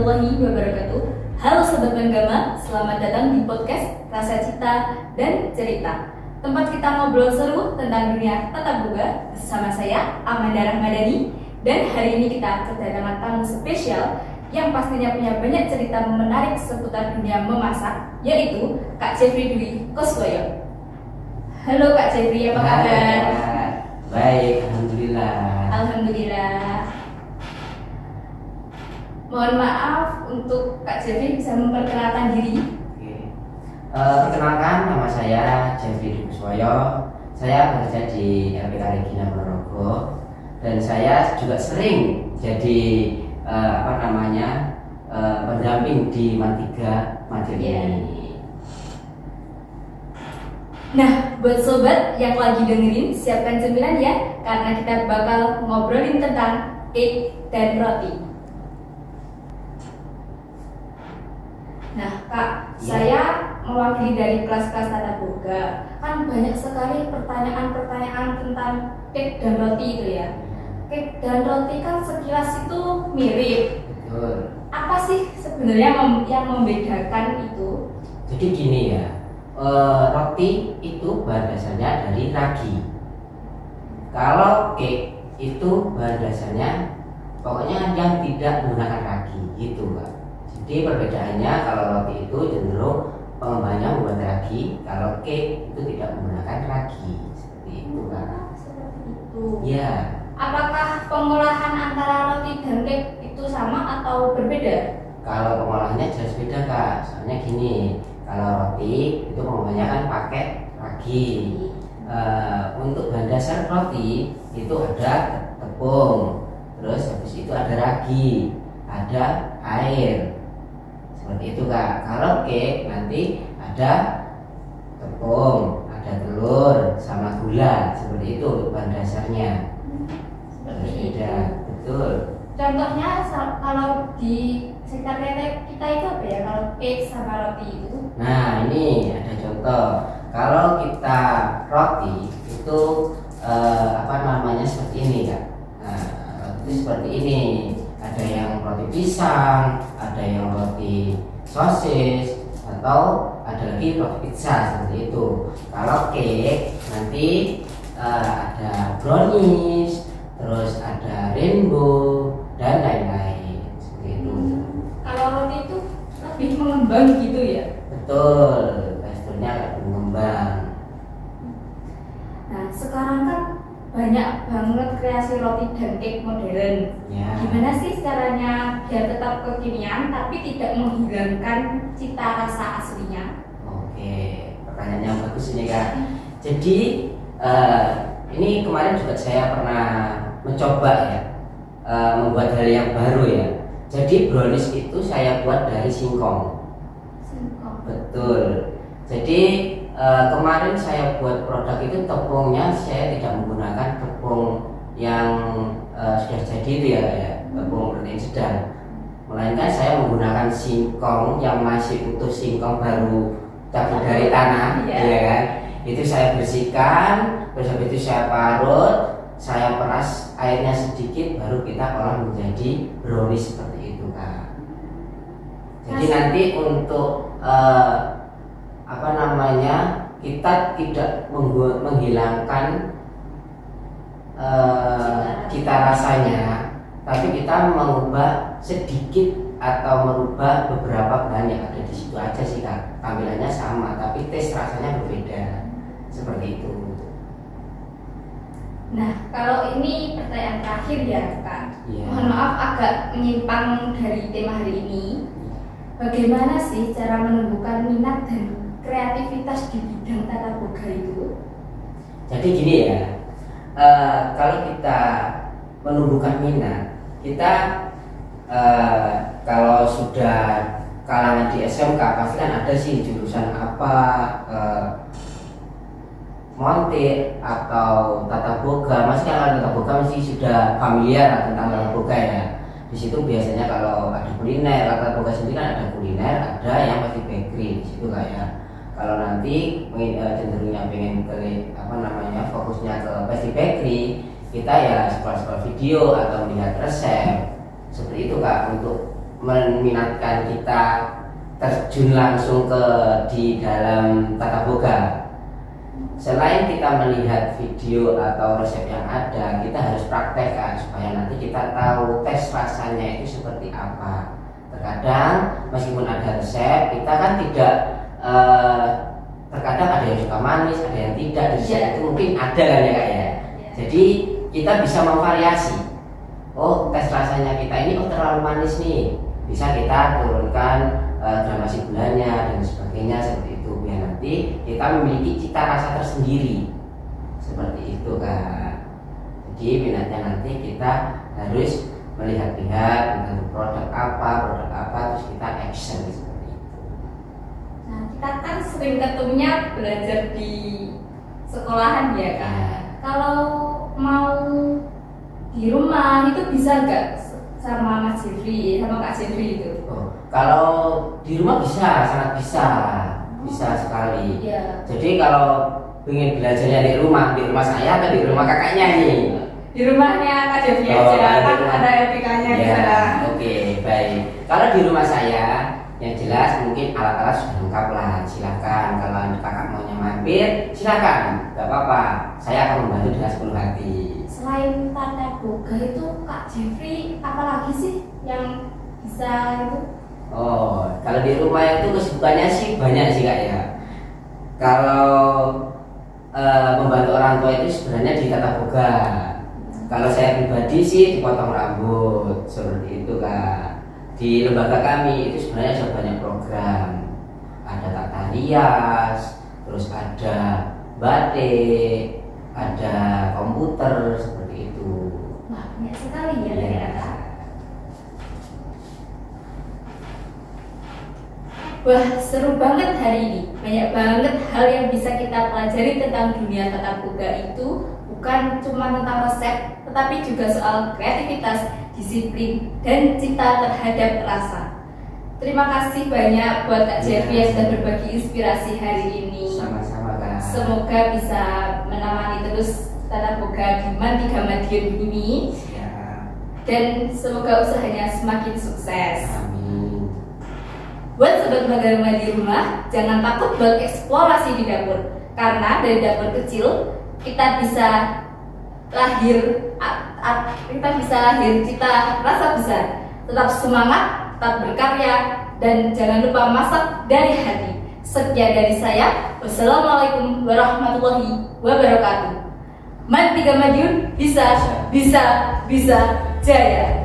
warahmatullahi wabarakatuh. Halo Sobat Menggama, selamat datang di podcast Rasa Cita dan Cerita, tempat kita ngobrol seru tentang dunia tatap muka bersama saya, Amanda Rahmadani. Dan hari ini kita kedatangan tamu spesial yang pastinya punya banyak cerita menarik seputar dunia memasak, yaitu Kak Jeffrey Dwi Kuswoyo. Halo Kak Jeffrey, apa kabar? Baik, alhamdulillah. Alhamdulillah. Mohon maaf untuk Kak Jeffrey bisa memperkenalkan diri. Oke. Perkenalkan, nama saya Jeffrey Dwi Kuswoyo. Saya bekerja di LPK Regina Ponorogo dan saya juga sering jadi pendamping di Mantiga Mandiri. Nah, buat sobat yang lagi dengerin, siapkan cemilan ya, karena kita bakal ngobrolin tentang cake dan roti. Nah, Kak, saya mewakili dari kelas-kelas tata boga. Kan banyak sekali pertanyaan-pertanyaan tentang cake dan roti itu ya. Cake dan roti kan sekilas itu mirip. Betul. Apa sih sebenarnya yang membedakan itu? Jadi gini ya, roti itu bahan dasarnya dari ragi. Kalau cake itu bahan dasarnya pokoknya yang tidak menggunakan ragi gitu, Kak. Jadi perbedaannya, kalau roti itu cenderung pengembangannya membuat ragi, kalau cake itu tidak menggunakan ragi, seperti itu, Kak. Seperti itu. Ya. Apakah pengolahan antara roti dan cake itu sama atau berbeda? Kalau pengolahannya jelas beda, Kak. Soalnya gini, kalau roti itu pengembangnya kan pakai ragi. Untuk bahan dasar roti itu ada tepung, terus habis itu ada ragi, ada air, seperti itu, Kak. Kalau cake nanti ada tepung, ada telur, sama gula, seperti itu untuk bahan dasarnya. Beda, betul. Contohnya kalau di sekitar kita itu apa ya, kalau cake sama roti itu? Nah, ini ada contoh. Kalau kita roti itu seperti ini, Kak. Nah, roti seperti ini. Ada yang roti pisang, ada yang roti sosis, atau ada lagi roti pizza, seperti itu. Kalau cake nanti ada brownies, terus ada rainbow dan lain-lain, seperti itu. Kalau roti itu lebih mengembang gitu ya? Betul, teksturnya agak mengembang. Nah, sekarang kan banyak banget kreasi roti dan cake modern. Ya. Gimana sih caranya biar tetap kekinian tapi tidak menghilangkan cita rasa aslinya? Oke, pertanyaan yang bagus ini, Kak. Jadi ini kemarin juga saya pernah mencoba ya, membuat hal yang baru ya. Jadi brownies itu saya buat dari singkong. Singkong. Betul. Jadi kemarin saya buat produk itu tepungnya saya tidak menggunakan tepung yang sudah jadi itu ya, tepung protein sedang. Melainkan saya menggunakan singkong yang masih utuh, singkong baru cabut dari tanah, ya kan? Itu saya bersihkan, terus habis itu saya parut, saya peras airnya sedikit, baru kita olah menjadi brownies seperti itu, Kak. Jadi nanti untuk kita tidak menghilangkan cita rasanya, tapi kita mengubah sedikit atau merubah beberapa bahan yang ada di situ aja sih, Kak. Tampilannya sama, tapi tes rasanya berbeda, seperti itu. Nah, kalau ini pertanyaan terakhir ya, Kak. Ya. Mohon maaf agak menyimpang dari tema hari ini. Bagaimana sih cara menumbuhkan minat dan kreativitas di bidang tata boga itu? Jadi gini ya, kalau kita menumbuhkan minat, kita kalau sudah kalangan di SMK pasti kan ada sih jurusan apa, montir atau tata boga. Masih kan tata boga masih sudah familiar tentang tata boga ya. Di situ biasanya kalau ada kuliner, tata boga sendiri kan ada kuliner, ada yang pasti bakery di situ kayak. Kalau nanti cenderungnya pengen ke fokusnya ke pasti bakery, kita ya sekolah-sekolah video atau melihat resep seperti itu, Kak, untuk meminatkan kita terjun langsung di dalam tata boga. Selain kita melihat video atau resep yang ada, kita harus praktekkan supaya nanti kita tahu tes rasanya itu seperti apa. Terkadang meskipun ada resep, kita kan tidak terkadang ada yang suka manis, ada yang tidak. Di resep itu mungkin ada kan ya Kak ya. Jadi kita bisa memvariasi. Oh, tes rasanya kita ini terlalu manis nih. Bisa kita turunkan gramasi gulanya dan sebagainya seperti itu, biar nanti kita memiliki cita rasa tersendiri seperti itu Kak. Jadi minatnya nanti kita harus melihat-lihat tentang produk apa terus kita action seperti itu. Nah, kita kan sering ketemunya belajar di sekolahan ya Kak. Kalau mau di rumah itu bisa nggak sama Mas Jeffrey, sama Kak Jeffrey itu? Kalau di rumah bisa, sangat bisa sekali. Iya. Jadi kalau ingin belajarnya di rumah saya atau di rumah kakaknya nih? Di rumahnya Kak Jeffrey aja, kan ada etikanya di sana. Oke, baik. Kalau di rumah saya, yang jelas mungkin alat-alat sudah lengkap lah. Silakan, kalau kakak maunya mampir, silakan, nggak apa-apa. Saya akan membantu dengan sepenuh hati. Selain tata boga itu Kak Jeffrey, apalagi sih yang bisa itu? Oh, kalau di rumah itu kesibukannya sih banyak sih Kak ya. Kalau membantu orang tua itu sebenarnya di tata boga. Kalau saya pribadi sih dipotong rambut seperti itu Kak. Di lembaga kami itu sebenarnya ada banyak program. Ada tata rias, terus ada batik, ada komputer seperti itu. Wah, banyak sekali ya ternyata. Wah, seru banget hari ini. Banyak banget hal yang bisa kita pelajari tentang dunia tata boga itu. Bukan cuma tentang resep, tetapi juga soal kreativitas, disiplin, dan cinta terhadap rasa. Terima kasih banyak buat Kak Jeffrey yang sudah berbagi inspirasi hari ini. Sama-sama Kak. Semoga bisa menemani terus tata boga di Mantiga Madiun ini. Siap. Dan semoga usahanya semakin sukses. Amin. Buat sobat Magarma di rumah, jangan takut bereksplorasi di dapur. Karena dari dapur kecil kita bisa lahir cita rasa besar. Tetap semangat, tetap berkarya, dan jangan lupa masak dari hati. Sekian dari saya. Wassalamualaikum warahmatullahi wabarakatuh. Mantiga Madiun bisa jaya.